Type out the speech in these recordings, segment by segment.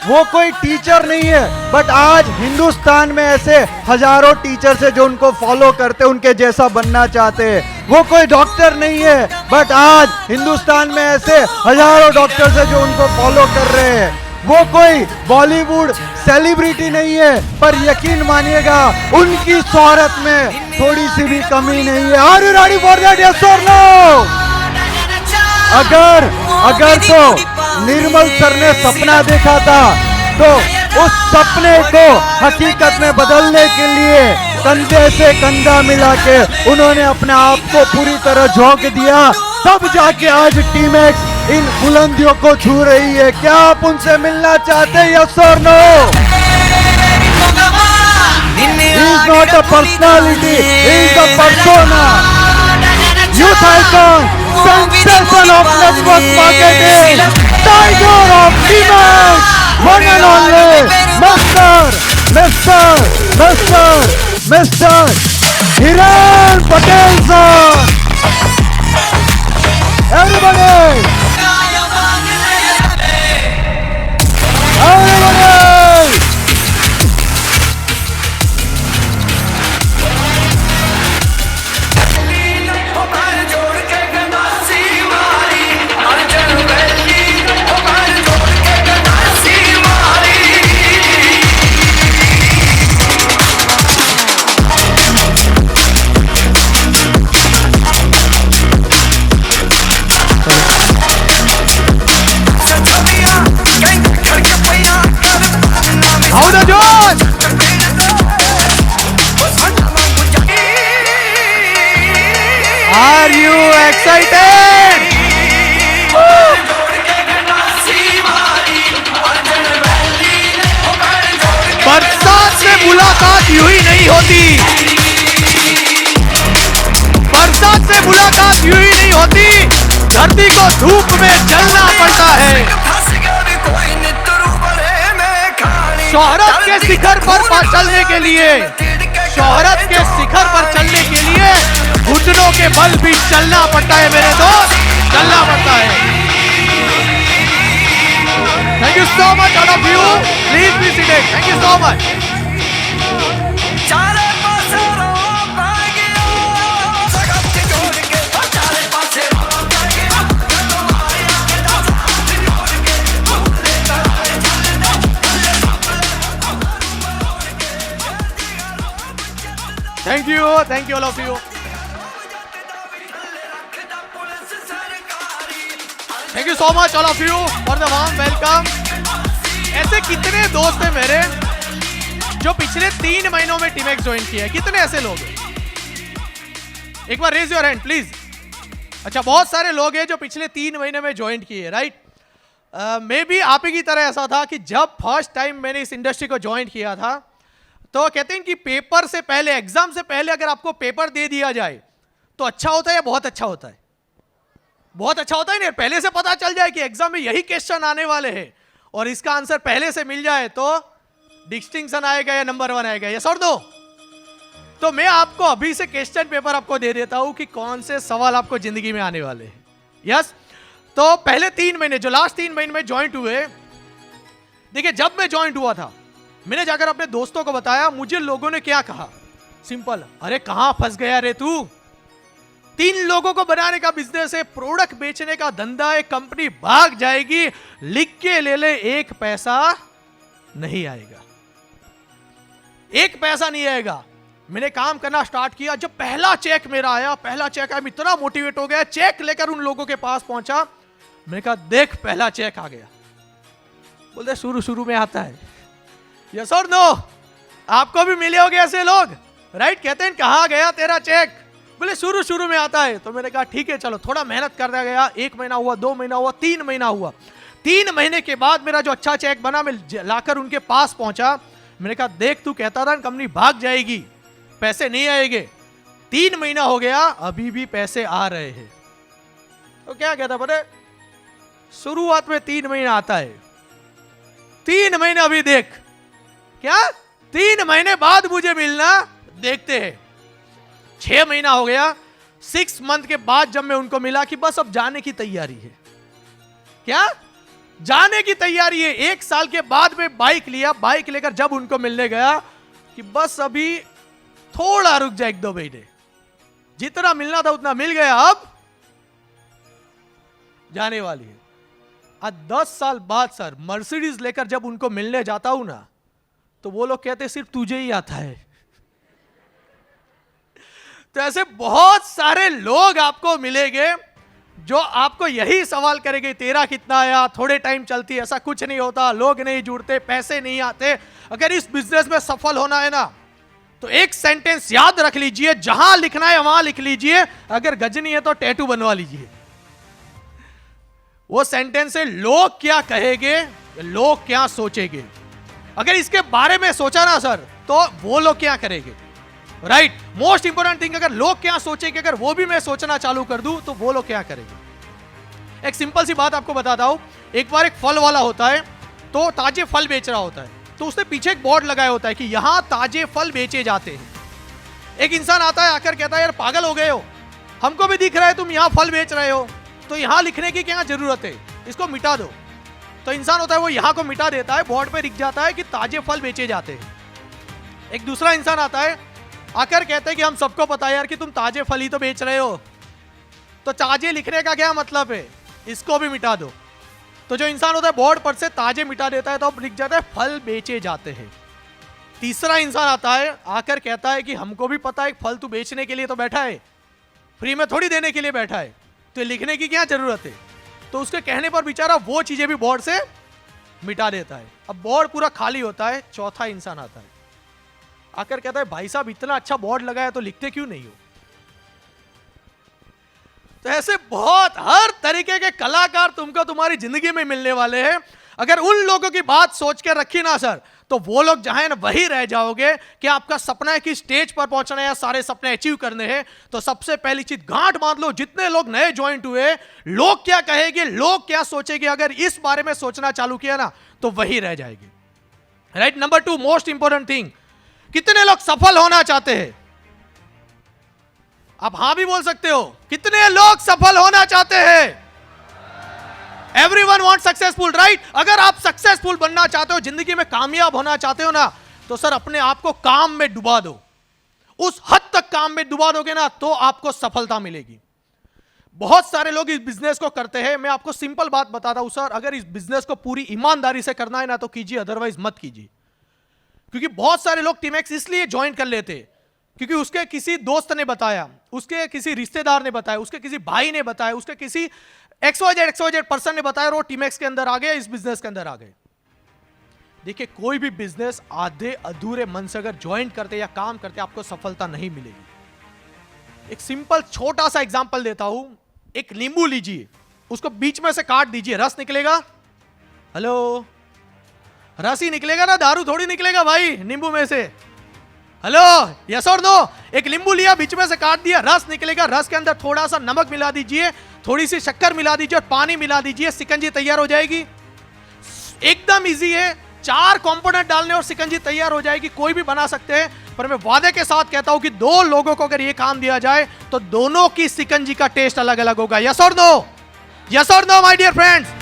वो कोई टीचर नहीं है, बट आज हिंदुस्तान में ऐसे हजारों टीचर्स है जो उनको फॉलो करते, उनके जैसा बनना चाहते हैं। वो कोई डॉक्टर नहीं है, बट आज हिंदुस्तान में ऐसे हजारों डॉक्टर्स है जो उनको फॉलो कर रहे हैं। वो कोई बॉलीवुड सेलिब्रिटी नहीं है, पर यकीन मानिएगा उनकी शोहरत में थोड़ी सी भी कमी नहीं है। Are you ready for that, yes और नो? अगर तो निर्मल सर ने सपना देखा था, तो उस सपने को हकीकत में बदलने के लिए कंधे से कंधा मिला के उन्होंने अपने आप को पूरी तरह झोंक दिया, तब जाके आज टीम एक्स इन बुलंदियों को छू रही है। क्या आप उनसे मिलना चाहते हैं, यस और no? He is not a personality, he is a persona. Youth icon, sensation of network marketing, tiger of T-Max, one and only Mr. Hiren Patel sir. Everybody. Are you excited? बरसात से मुलाकात यूं ही नहीं होती, बरसात से मुलाकात यूं ही नहीं होती, धरती को धूप में जलना पड़ता है। शोहरत के शिखर पर चलने के लिए, शोहरत के शिखर पर चलने के लिए घुटनों के बल भी चलना पड़ता है मेरे दोस्त, चलना पड़ता है। Thank you so much all of you, please be seated. Thank you so much. Thank you all of you. Thank you so much all of you for the warm welcome. ऐसे कितने दोस्त हैं मेरे जो पिछले 3 महीनों में टीम एक्स ज्वाइन किया है? कितने ऐसे लोग हैं? एक बार रेज योर हैंड प्लीज। अच्छा, बहुत सारे लोग हैं जो पिछले 3 महीने में ज्वाइन किए, राइट? मैं भी आप ही की तरह ऐसा था कि जब फर्स्ट टाइम मैंने इस इंडस्ट्री को ज्वाइन किया था, तो कहते हैं कि पेपर से पहले, एग्जाम से पहले अगर आपको पेपर दे दिया जाए तो अच्छा होता है या बहुत अच्छा होता है? बहुत अच्छा होता है ना, पहले से पता चल जाए कि एग्जाम में यही क्वेश्चन आने वाले हैं और इसका आंसर पहले से मिल जाए तो डिस्टिंक्शन आएगा या नंबर 1 आएगा, यस और नो? तो मैं आपको अभी से क्वेश्चन पेपर आपको दे देता हूं कि कौन से सवाल आपको जिंदगी में आने वाले हैं। यस, तो पहले 3 महीने, जो लास्ट 3 महीने में ज्वाइंट हुए, देखिए जब मैं ज्वाइंट हुआ था, मैंने जाकर अपने दोस्तों को बताया, मुझे लोगों ने क्या कहा? सिंपल, अरे कहां फंस गया रे तू, 3 लोगों को बनाने का बिजनेस है, प्रोडक्ट बेचने का धंधा है, कंपनी भाग जाएगी, लिख के ले ले, 1 पैसा नहीं आएगा, 1 पैसा नहीं आएगा। मैंने काम करना स्टार्ट किया, जब पहला चेक मेरा आया, पहला चेक आया, मैं इतना मोटिवेट हो गया, चेक लेकर उन लोगों के पास पहुंचा, मैंने कहा देख पहला चेक आ गया। बोलते शुरू शुरू में आता है, यस और नो? आपको भी मिले होंगे ऐसे लोग, राइट? कहते हैं कहां गया तेरा चेक? बोले शुरू शुरू में आता है। तो मैंने कहा ठीक है चलो, थोड़ा मेहनत करता गया, 1 महीना हुआ, 2 महीना हुआ, 3 महीना हुआ। 3 महीने के बाद मेरा जो अच्छा चेक बना, मैं लाकर उनके पास पहुंचा, मैंने कहा देख तू कहता था कंपनी भाग जाएगी, पैसे नहीं आएंगे, 3 महीना हो गया, अभी भी पैसे आ रहे हैं। तो क्या कहता पता, शुरुआत में 3 महीना आता है, 3 महीने अभी देख, क्या 3 महीने बाद मुझे मिलना, देखते हैं। 6 महीना हो गया, 6 मंथ के बाद जब मैं उनको मिला कि बस अब जाने की तैयारी है, क्या जाने की तैयारी है। 1 साल के बाद में बाइक लिया, बाइक लेकर जब उनको मिलने गया कि बस अभी थोड़ा रुक जा, 1-2 महीने, जितना मिलना था उतना मिल गया, अब जाने वाली है। आज 10 साल बाद सर मर्सिडीज लेकर जब उनको मिलने जाता हूं ना, तो वो लोग कहते सिर्फ तुझे ही आता है। तो ऐसे बहुत सारे लोग आपको मिलेंगे जो आपको यही सवाल करेंगे, तेरा कितना आया, थोड़े टाइम चलती, ऐसा कुछ नहीं होता, लोग नहीं जुड़ते, पैसे नहीं आते। अगर इस बिजनेस में सफल होना है ना, तो एक सेंटेंस याद रख लीजिए, जहां लिखना है वहां लिख लीजिए, अगर गजनी है तो टैटू बनवा लीजिए। वो सेंटेंस है, लोग क्या कहेंगे, लोग क्या सोचेंगे। अगर इसके बारे में सोचा ना सर, तो वो लोग क्या करेंगे, राइट। मोस्ट इंपोर्टेंट थिंग, अगर लोग क्या सोचेंगे, अगर वो भी मैं सोचना चालू कर दूं, तो वो लोग क्या करेंगे। एक सिंपल सी बात आपको बताता हूं। एक बार एक फल वाला होता है, तो ताजे फल बेच रहा होता है, तो उसने पीछे एक बोर्ड लगाया होता है कि यहां ताजे फल बेचे जाते हैं। एक इंसान आता है, आकर कहता है, यार पागल हो गए हो, हमको भी दिख रहा है तुम यहां फल बेच रहे हो, तो यहां लिखने की क्या जरूरत है, इसको मिटा दो। तो इंसान होता है, वो यहां को मिटा देता है, बोर्ड पे लिख जाता है कि ताजे फल बेचे जाते हैं। एक दूसरा इंसान आता है, आकर कहते हैं कि हम सबको पता है यार कि तुम ताजे फल ही तो बेच रहे हो, तो ताजे लिखने का क्या मतलब है, इसको भी मिटा दो। तो जो इंसान होता है बोर्ड पर से ताजे मिटा देता है, तो अब लिख जाता है फल बेचे जाते हैं। तीसरा इंसान आता है, आकर कहता है कि हमको भी पता है फल तू बेचने के लिए तो बैठा है, फ्री में थोड़ी देने के लिए बैठा है, तो लिखने की क्या जरूरत है। तो उसके कहने पर बेचारा वो चीजें भी बोर्ड से मिटा देता है। अब बोर्ड पूरा खाली होता है। चौथा इंसान आता है, आकर कहता है, भाई साहब इतना अच्छा बोर्ड लगाया तो लिखते क्यों नहीं हो। तो ऐसे बहुत हर तरीके के कलाकार तुमको तुम्हारी जिंदगी में मिलने वाले हैं। अगर उन लोगों की बात सोच के रखी ना सर, तो वो लोग जहां है ना वही रह जाओगे। कि आपका सपना है कि स्टेज पर पहुंचना है या सारे सपने अचीव करने हैं, तो सबसे पहली चीज गांठ बांध लो, जितने लोग नए ज्वाइंट हुए, लोग क्या कहेंगे, लोग क्या सोचेंगे, अगर इस बारे में सोचना चालू किया ना, तो वही रह जाएगी, right. Number 2 most important thing, कितने लोग सफल होना चाहते हैं। आप हां भी बोल सकते हो, कितने लोग सफल होना चाहते हैं। Everyone want successful, right. अगर आप सक्सेसफुल बनना चाहते हो, जिंदगी में कामयाब होना चाहते हो ना, तो सर अपने आप को काम में डुबा दो। उस हद तक काम में डुबा दोगे ना, तो आपको सफलता मिलेगी। बहुत सारे लोग इस बिजनेस को करते हैं। मैं आपको सिंपल बात बताता हूं सर, अगर इस बिजनेस को पूरी ईमानदारी से करना है ना, तो कीजिए, अदरवाइज मत कीजिए। क्योंकि बहुत सारे लोग टीमैक्स इसलिए ज्वाइन कर लेते, क्योंकि उसके किसी दोस्त ने बताया, उसके किसी रिश्तेदार ने बताया, उसके किसी भाई ने बताया, उसके किसी XYZ पर्सन ने बताया, और वो टीमैक्स के अंदर आ गए, इस बिजनेस के अंदर आ गए। देखिए, कोई भी बिजनेस आधे अधूरे मन से अगर ज्वाइन करते या काम करते, आपको सफलता नहीं मिलेगी। एक सिंपल छोटा सा एग्जांपल देता हूं। एक नींबू लीजिए, उसको बीच में से काट दीजिए, रस निकलेगा। हेलो, रस ही निकलेगा ना, दारू थोड़ी निकलेगा भाई नींबू में से। हेलो, यस और नो। एक नींबू लिया, बीच में से काट दिया, रस निकलेगा। रस के अंदर थोड़ा सा नमक मिला दीजिए, थोड़ी सी शक्कर मिला दीजिए और पानी मिला दीजिए, शिकंजी तैयार हो जाएगी। एकदम इजी है, 4 कंपोनेंट डालने और शिकंजी तैयार हो जाएगी। कोई भी बना सकते हैं, पर मैं वादे के साथ कहता हूं कि 2 लोगों को अगर ये काम दिया जाए, तो दोनों की शिकंजी का टेस्ट अलग अलग होगा। यस और नो, यस और नो माय डियर फ्रेंड्स।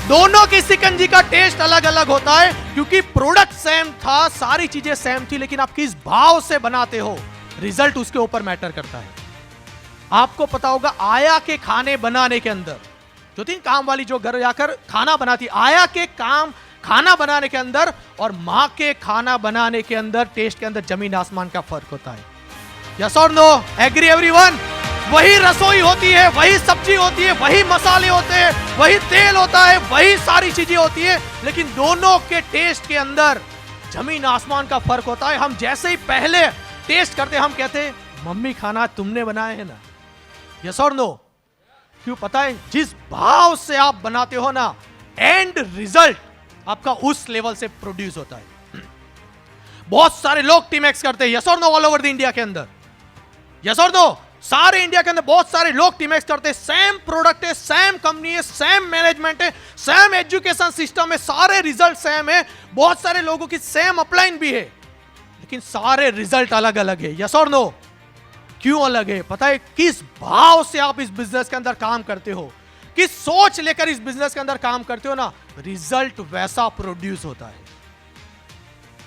दोनों की शिकंजी का टेस्ट अलग अलग होता है, क्योंकि प्रोडक्ट सेम था, सारी चीजें सेम थी, लेकिन आप किस भाव से बनाते हो, रिजल्ट उसके ऊपर मैटर करता है। आपको पता होगा, आया के खाने बनाने के अंदर, जो थी काम वाली जो घर जाकर खाना बनाती, आया के काम खाना बनाने के अंदर और मां के खाना बनाने के अंदर, टेस्ट के अंदर जमीन आसमान का फर्क होता है। यस और नो, एग्री एवरीवन। वही रसोई होती है, वही सब्जी होती है, वही मसाले होते हैं, वही तेल होता है, वही सारी चीजें होती है, लेकिन दोनों के टेस्ट के अंदर जमीन आसमान का फर्क होता है। हम जैसे ही पहले टेस्ट करते, हम कहते हैं, मम्मी खाना तुमने बनाया है ना। यस और नो। क्यों पता है, जिस भाव से आप बनाते हो ना, एंड रिजल्ट आपका उस लेवल से प्रोड्यूस होता है। बहुत सारे लोग टीमैक्स करते हैं, यस और no, all over the India के अंदर। यस और नो, सारे इंडिया के अंदर बहुत सारे लोग टीमैक्स करते हैं। सेम प्रोडक्ट है, सेम कंपनी है, सेम मैनेजमेंट है, सेम एजुकेशन सिस्टम है, सारे रिजल्ट सेम है, बहुत सारे लोगों की सेम अपलाइन भी है, लेकिन सारे रिजल्ट अलग अलग है। यस और नो। क्यों अलग है? पता है, किस भाव से आप इस बिजनेस के अंदर काम करते हो, किस सोच लेकर इस बिजनेस के अंदर काम करते हो ना, रिजल्ट वैसा प्रोड्यूस होता है।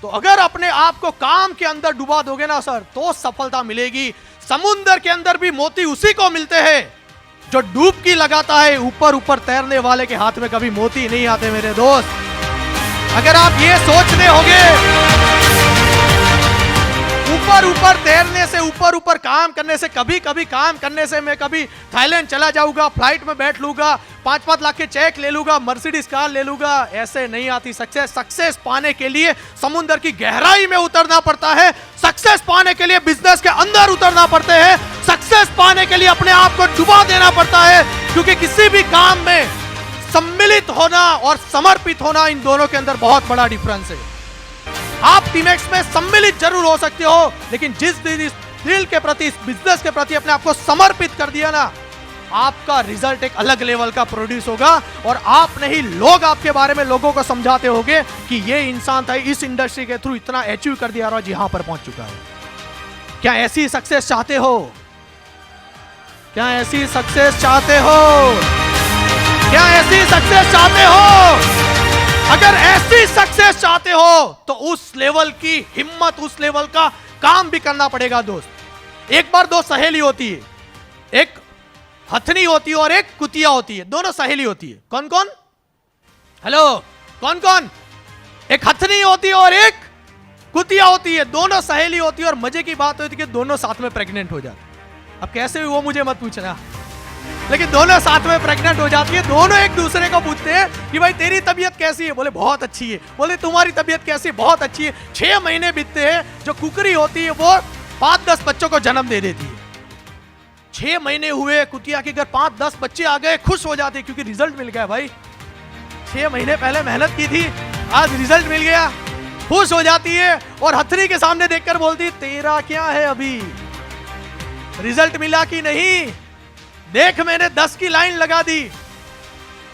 तो अगर अपने आप को काम के अंदर डुबा दोगे ना सर, तो सफलता मिलेगी। समुद्र के अंदर भी मोती उसी को मिलते हैं जो डुबकी लगाता है। ऊपर ऊपर तैरने वाले के हाथ में कभी मोती नहीं आते मेरे दोस्त। अगर आप ये सोचते होगे ऊपर ऊपर तैरने से, ऊपर ऊपर काम करने से, कभी कभी काम करने से मैं कभी थाईलैंड चला जाऊंगा, फ्लाइट में बैठ लूंगा, 5-5 लाख के चेक ले लूंगा, मर्सिडीज कार ले लूंगा, ऐसे नहीं आती सक्सेस। सक्सेस पाने के लिए समुद्र की गहराई में उतरना पड़ता है। सक्सेस पाने के लिए बिजनेस के अंदर उतरना पड़ते हैं। सक्सेस पाने के लिए अपने आप को डुबा देना पड़ता है, क्योंकि किसी भी काम में सम्मिलित होना और समर्पित होना, इन दोनों के अंदर बहुत बड़ा डिफरेंस है। आप टीमएक्स में सम्मिलित जरूर हो सकते हो, लेकिन जिस दिन इस फील्ड के प्रति, इस बिजनेस के प्रति अपने आप को समर्पित कर दिया ना, आपका रिजल्ट एक अलग लेवल का प्रोड्यूस होगा। और आप नहीं, लोग आपके बारे में लोगों को समझाते होंगे कि ये इंसान था, इस इंडस्ट्री के थ्रू इतना अचीव कर दिया और यहां पर पहुंच चुका है। क्या ऐसी सक्सेस चाहते हो? क्या ऐसी सक्सेस चाहते हो? क्या ऐसी सक्सेस चाहते हो? अगर ऐसी सक्सेस चाहते हो तो उस लेवल की हिम्मत, उस लेवल का काम भी करना पड़ेगा दोस्त। एक बार दो सहेली होती है, एक हथनी होती है और एक कुतिया होती है। दोनों सहेली होती है। कौन कौन? हेलो, कौन कौन? एक हथनी होती है और एक कुतिया होती है। दोनों सहेली होती है और मजे की बात होती है कि दोनों साथ में प्रेग्नेंट हो जाती। अब कैसे हुई वो मुझे मत पूछना, लेकिन दोनों साथ में प्रेग्नेंट हो जाती है। दोनों एक दूसरे को पूछते हैं कि भाई तेरी तबीयत कैसी है? बोले बहुत अच्छी है। बोले तुम्हारी तबीयत कैसी है? बहुत अच्छी है। 6 महीने बीतते हैं। जो कुकरी होती है वो 5-10 बच्चों को जन्म दे देती है। 6 महीने हुए, कुतिया के घर 5-10 बच्चे आ गए, खुश हो जाती है क्योंकि रिजल्ट मिल गया भाई। 6 महीने पहले मेहनत की थी, आज रिजल्ट मिल गया, खुश हो जाती है। और हथनी के सामने देखकर बोलती तेरा क्या है, अभी रिजल्ट मिला कि नहीं? देख मैंने 10 की लाइन लगा दी।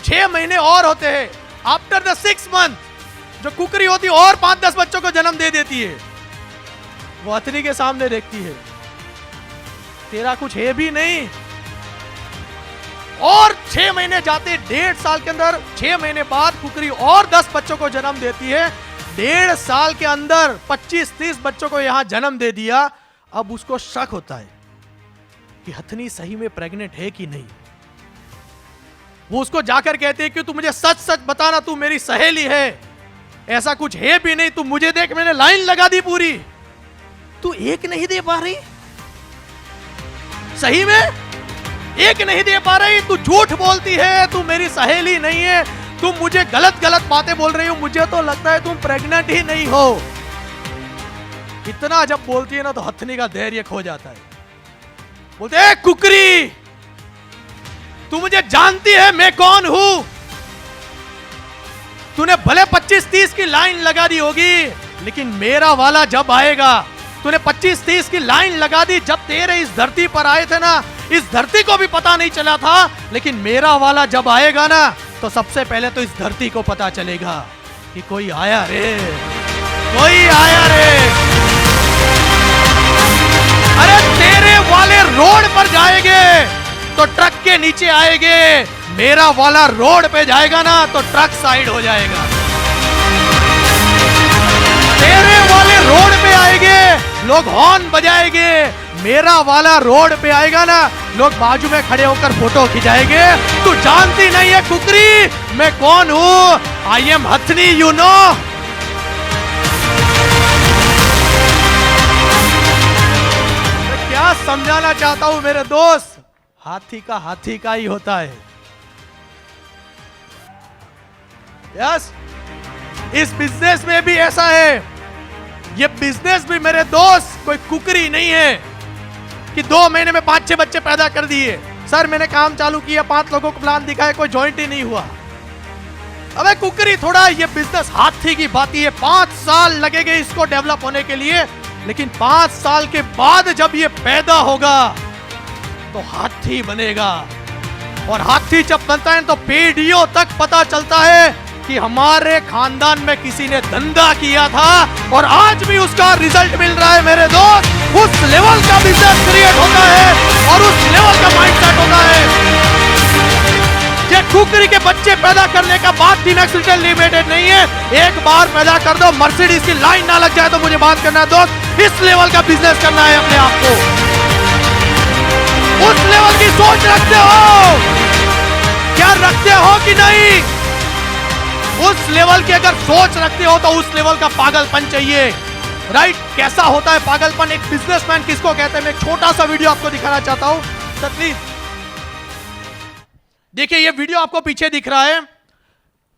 6 महीने और होते हैं। आफ्टर द 6 मंथ जो कुकरी होती है और 5-10 बच्चों को जन्म दे देती है। वो हथनी के सामने देखती है तेरा कुछ है भी नहीं। और 6 महीने जाते, 1.5 साल के अंदर 6 महीने बाद कुकरी और 10 बच्चों को जन्म देती है। 1.5 साल के अंदर 25-30 बच्चों को यहां जन्म दे दिया। अब उसको शक होता है कि हथनी सही में प्रेग्नेंट है कि नहीं। वो उसको जाकर कहती है कि तू मुझे सच सच बताना, तू मेरी सहेली है, ऐसा कुछ है भी नहीं, तू मुझे देख, मैंने लाइन लगा दी पूरी, तू एक नहीं दे पा रही? सही में एक नहीं दे पा रही? तू झूठ बोलती है, तू मेरी सहेली नहीं है, तुम मुझे गलत गलत बातें बोल रही हो, मुझे तो लगता है तुम प्रेग्नेंट ही नहीं हो। इतना जब बोलती है ना तो हथनी का धैर्य खो जाता है। बोलते ए कुकरी, तू मुझे जानती है मैं कौन हूं? तूने भले 25-30 की लाइन लगा दी होगी, लेकिन मेरा वाला जब आएगा, तूने 25-30 की लाइन लगा दी, जब तेरे इस धरती पर आए थे ना, इस धरती को भी पता नहीं चला था, लेकिन मेरा वाला जब आएगा ना, तो सबसे पहले तो इस धरती को पता चलेगा कि कोई आया रे, कोई आया रे। अरे तेरे वाले रोड पर जाएंगे तो ट्रक के नीचे आएंगे, मेरा वाला रोड पे जाएगा ना तो ट्रक साइड हो जाएगा। तेरे वाले रोड पे आएंगे, लोग हॉर्न बजाएंगे, मेरा वाला रोड पे आएगा ना, लोग बाजू में खड़े होकर फोटो खिंचाएंगे। तू जानती नहीं है कुकरी मैं कौन हूं? आई एम हथनी, यू नो। क्या समझाना चाहता हूं मेरे दोस्त, हाथी का ही होता है। यस, इस बिजनेस में भी ऐसा है। ये बिजनेस भी मेरे दोस्त कोई कुकरी नहीं है कि 2 महीने में 5-6 बच्चे पैदा कर दिए। सर मैंने काम चालू किया, 5 लोगों को प्लान दिखाया, कोई जॉइंट ही नहीं हुआ। अबे कुकरी थोड़ा, ये बिजनेस हाथी की बात है। 5 साल लगेंगे इसको डेवलप होने के लिए, लेकिन 5 साल के बाद जब ये पैदा होगा तो हाथी बनेगा। और हाथी जब बनता है तो पीढ़ियों तक पता चलता है कि हमारे खानदान में किसी ने धंधा किया था और आज भी उसका रिजल्ट मिल रहा है मेरे दोस्त। उस लेवल का बिजनेस क्रिएट होता है और उस लेवल का माइंडसेट होता है। ये कुकरी के बच्चे पैदा करने का बात टीमैक्स रिटेल लिमिटेड नहीं है। एक बार पैदा कर दो, मर्सिडीज की लाइन ना लग जाए तो मुझे बात करना है दोस्त। इस लेवल का बिजनेस करना है अपने आप को, उस लेवल की सोच रखते हो, क्या रखते हो कि नहीं? उस लेवल की अगर सोच रखते हो तो उस लेवल का पागलपन चाहिए, राइट? कैसा होता है पागलपन, एक बिजनेसमैन किसको कहते हैं? मैं एक छोटा सा वीडियो आपको दिखाना चाहता हूं। सर प्लीज देखिए, ये वीडियो आपको पीछे दिख रहा है।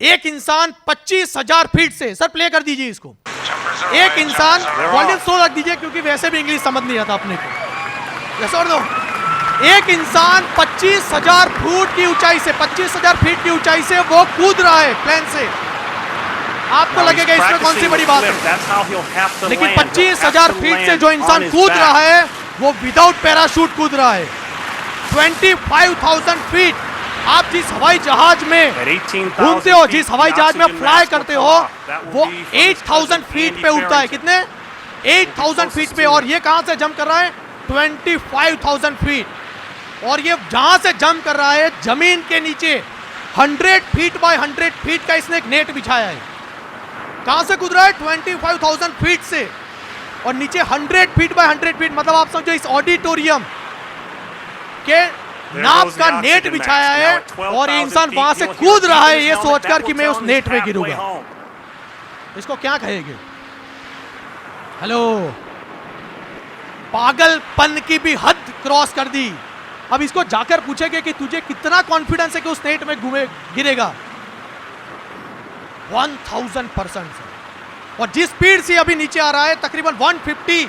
एक इंसान 25,000 फीट से, सर प्ले कर दीजिए इसको। एक इंसान, वॉल्यूम स्लो रख दीजिए क्योंकि वैसे भी इंग्लिश समझ नहीं आता अपने को। यस और नो? एक इंसान 25,000 फुट की ऊंचाई से, 25,000 फीट की ऊंचाई से वो कूद रहा है प्लेन से। आपको लगेगा इसमें कौन सी बड़ी बात है, लेकिन 25,000 फीट से जो इंसान कूद रहा है वो विदाउट पैराशूट कूद रहा है। 25,000 फीट। आप जिस हवाई जहाज में घूमते हो, जिस हवाई जहाज में फ्लाई करते हो, वो 8,000 फीट पे उड़ता है। कितने? 8,000 फीट पे। और ये कहां से जंप कर रहा है? 25,000 फीट। और ये जहां से जंप कर रहा है, जमीन के नीचे 100 फीट बाय 100 फीट का इसने एक नेट बिछाया है। कहां से कूद रहा है? 25,000 फीट से। और नीचे 100 फीट बाय 100 फीट, मतलब आप समझो इस ऑडिटोरियम के नाप का नेट बिछाया है और ये इंसान वहां से कूद रहा है ये सोचकर कि मैं उस नेट में गिरूंगा। इसको क्या कहेंगे? हेलो, पागलपन की भी हद क्रॉस कर दी। अब इसको जाकर पूछेंगे कि तुझे कितना कॉन्फिडेंस है कि उस नेट में गिरेगा? 1000%। और जिस स्पीड से अभी नीचे आ रहा है, तकरीबन 150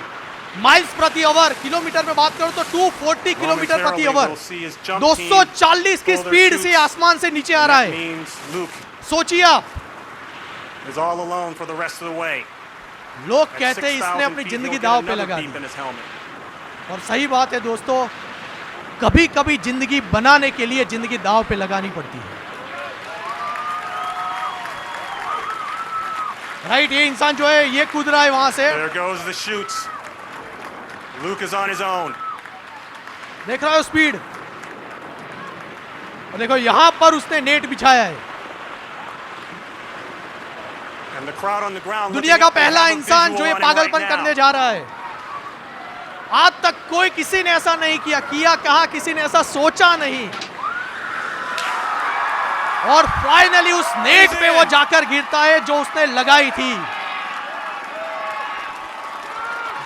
माइल्स प्रति आवर, किलोमीटर में बात करो तो 240 किलोमीटर प्रति आवर, 240 की स्पीड से आसमान से नीचे आ रहा है। सोचिए आप। लोग कहते हैं इसने अपनी जिंदगी दांव पे लगा दी। और सही बात है दोस्तों, कभी कभी जिंदगी बनाने के लिए जिंदगी दांव पे लगानी पड़ती है, राइट? ये इंसान जो है ये कूद रहा है वहां से। Luke is on his own. देख रहा है स्पीड। और देखो यहां पर उसने नेट बिछाया है। And the crowd on the ground. दुनिया का पहला इंसान जो ये पागलपन करने जा रहा है। आज तक कोई किसी ने ऐसा नहीं किया कहां किसी ने ऐसा सोचा नहीं। और फाइनली उस नेट पे वो जाकर गिरता है जो उसने लगाई थी।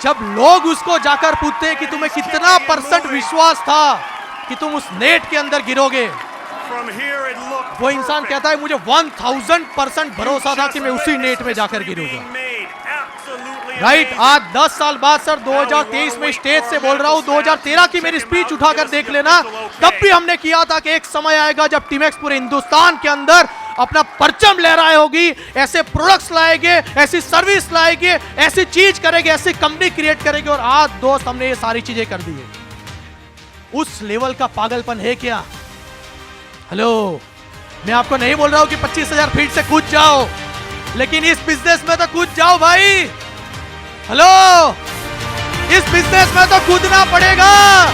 जब लोग उसको जाकर पूछते हैं कि तुम्हें कितना % विश्वास था कि तुम उस नेट के अंदर गिरोगे, वो इंसान कहता है मुझे 1000% भरोसा था कि मैं उसी नेट में जाकर गिरूंगा, राइट? आज 10 साल बाद सर 2023 में स्टेज से बोल रहा हूं, 2013 की मेरी स्पीच उठाकर देख लेना, तब भी हमने किया था कि एक समय आएगा जब टीमैक्स पूरे हिंदुस्तान के अंदर अपना परचम लहराए होगी, ऐसे प्रोडक्ट्स लाएंगे, ऐसी सर्विस लाएंगे, ऐसी चीज करेंगे, ऐसी कंपनी क्रिएट करेंगे। और आज दोस्त हमने ये सारी चीजें कर दी है। उस लेवल का पागलपन है क्या? हेलो, मैं आपको नहीं बोल रहा हूं कि 25,000 फीट से कूद जाओ, लेकिन इस बिजनेस में तो कूद जाओ भाई। हेलो, इस बिजनेस में तो कूदना पड़ेगा।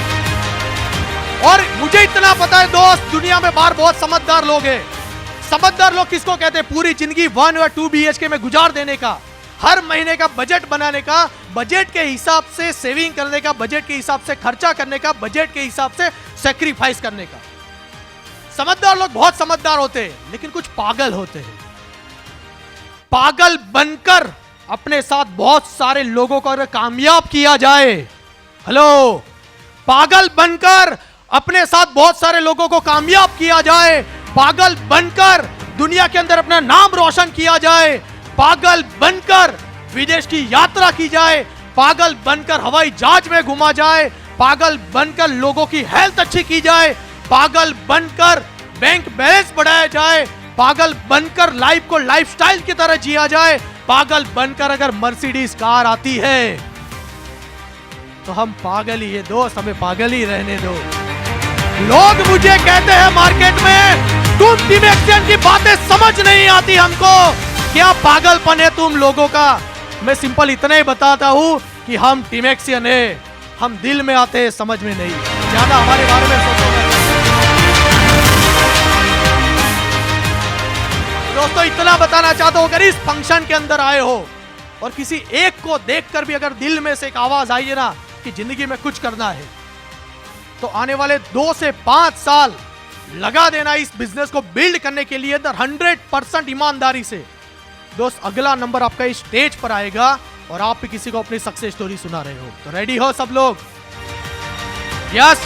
और मुझे इतना पता है दोस्त, दुनिया में बाहर बहुत समझदार लोग हैं। समझदार लोग किसको कहते हैं? पूरी जिंदगी 1 या 2 BHK में गुजार देने का, हर महीने का बजट बनाने का, बजट के हिसाब से सेविंग करने का, बजट के हिसाब से खर्चा करने का, बजट के हिसाब से सैक्रिफाइस करने का। समझदार लोग बहुत समझदार होते हैं, लेकिन कुछ पागल होते हैं। पागल बनकर अपने साथ बहुत सारे लोगों को अगर कामयाब किया जाए, हेलो, पागल बनकर अपने साथ बहुत सारे लोगों को कामयाब किया जाए, पागल बनकर दुनिया के अंदर अपना नाम रोशन किया जाए, पागल बनकर विदेश की यात्रा की जाए, पागल बनकर हवाई जहाज में घुमा जाए, पागल बनकर लोगों की हेल्थ अच्छी की जाए, पागल बनकर बैंक बैलेंस बढ़ाया जाए, पागल बनकर लाइफ को लाइफस्टाइल की तरह जिया जाए, पागल बनकर अगर मर्सिडीज कार आती है तो हम पागल ही है दोस्त, हमें पागल ही रहने दो। लोग मुझे कहते हैं मार्केट में, तुम टीमैक्सियन की बातें समझ नहीं आती हमको, क्या पागलपन है तुम लोगों का? मैं सिंपल इतना ही बताता हूं कि हम टीमैक्सियन है, हम दिल में आते हैं, समझ में नहीं। ज्यादा हमारे बारे में सोचो। दोस्तों इतना बताना चाहता हूं, अगर इस फंक्शन के अंदर आए हो और किसी एक को देखकर भी अगर दिल में से एक आवाज आई है ना कि जिंदगी में कुछ करना है, तो आने वाले 2 से 5 साल लगा देना इस बिजनेस को बिल्ड करने के लिए 100% ईमानदारी से। दोस्त अगला नंबर आपका इस स्टेज पर आएगा और आप भी किसी को अपनी सक्सेस स्टोरी सुना रहे हो, तो रेडी हो सब लोग? यस,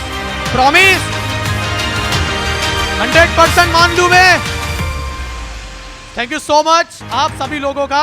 प्रॉमिस 100% मान लूं मैं। थैंक यू सो मच आप सभी लोगों का।